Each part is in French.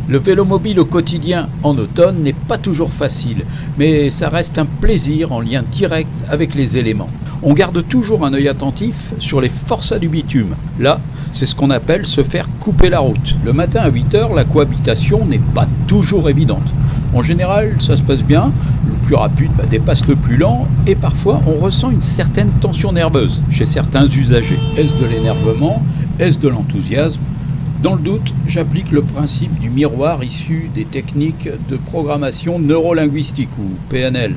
Le vélomobile au quotidien en automne n'est pas toujours facile, mais ça reste un plaisir en lien direct avec les éléments. On garde toujours un œil attentif sur les forçats du bitume. Là, c'est ce qu'on appelle se faire couper la route. Le matin à 8h, la cohabitation n'est pas toujours évidente. En général, ça se passe bien, le plus rapide dépasse le plus lent et parfois on ressent une certaine tension nerveuse chez certains usagers. Est-ce de l'énervement? Est-ce de l'enthousiasme? Dans le doute, j'applique le principe du miroir issu des techniques de programmation neurolinguistique ou PNL.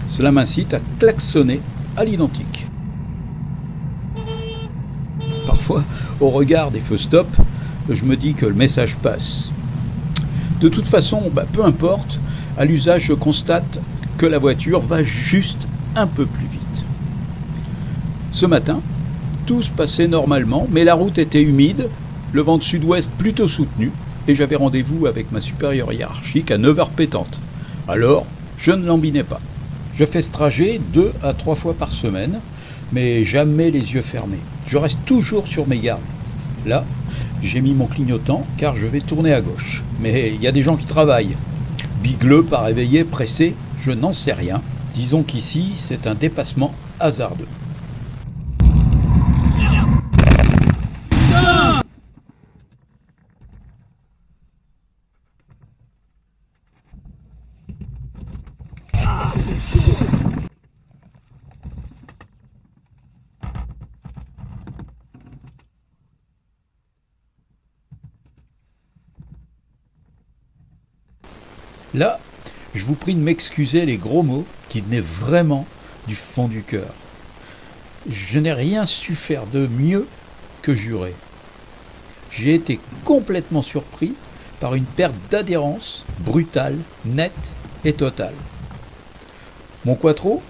Cela m'incite à klaxonner à l'identique. Parfois, au regard des feux stop, je me dis que le message passe. De toute façon, peu importe, à l'usage, je constate que la voiture va juste un peu plus vite. Ce matin, tout se passait normalement, mais la route était humide, le vent de sud-ouest plutôt soutenu, et j'avais rendez-vous avec ma supérieure hiérarchique à 9h pétante. Alors, je ne lambinais pas. Je fais ce trajet 2 à 3 fois par semaine, mais jamais les yeux fermés. Je reste toujours sur mes gardes. Là, j'ai mis mon clignotant car je vais tourner à gauche. Mais il y a des gens qui travaillent. Bigleux, pas réveillé, pressé, je n'en sais rien. Disons qu'ici, c'est un dépassement hasardeux. Là, je vous prie de m'excuser les gros mots qui venaient vraiment du fond du cœur. Je n'ai rien su faire de mieux que jurer. J'ai été complètement surpris par une perte d'adhérence brutale, nette et totale. Mon quattro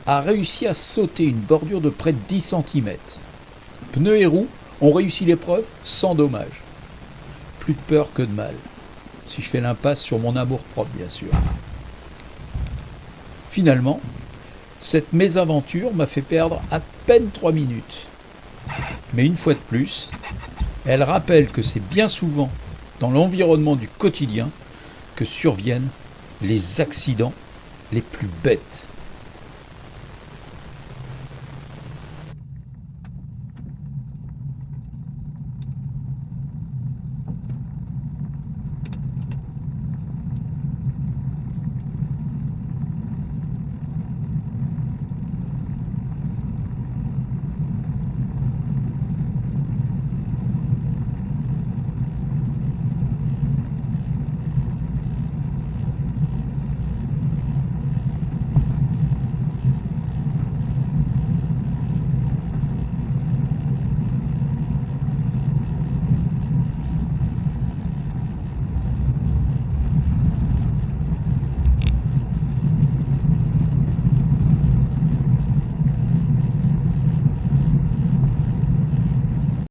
a réussi à sauter une bordure de près de 10 cm. Pneus et roues ont réussi l'épreuve sans dommage. Plus de peur que de mal. Si je fais l'impasse sur mon amour-propre, bien sûr. Finalement, cette mésaventure m'a fait perdre à peine 3 minutes. Mais une fois de plus, elle rappelle que c'est bien souvent dans l'environnement du quotidien que surviennent les accidents les plus bêtes.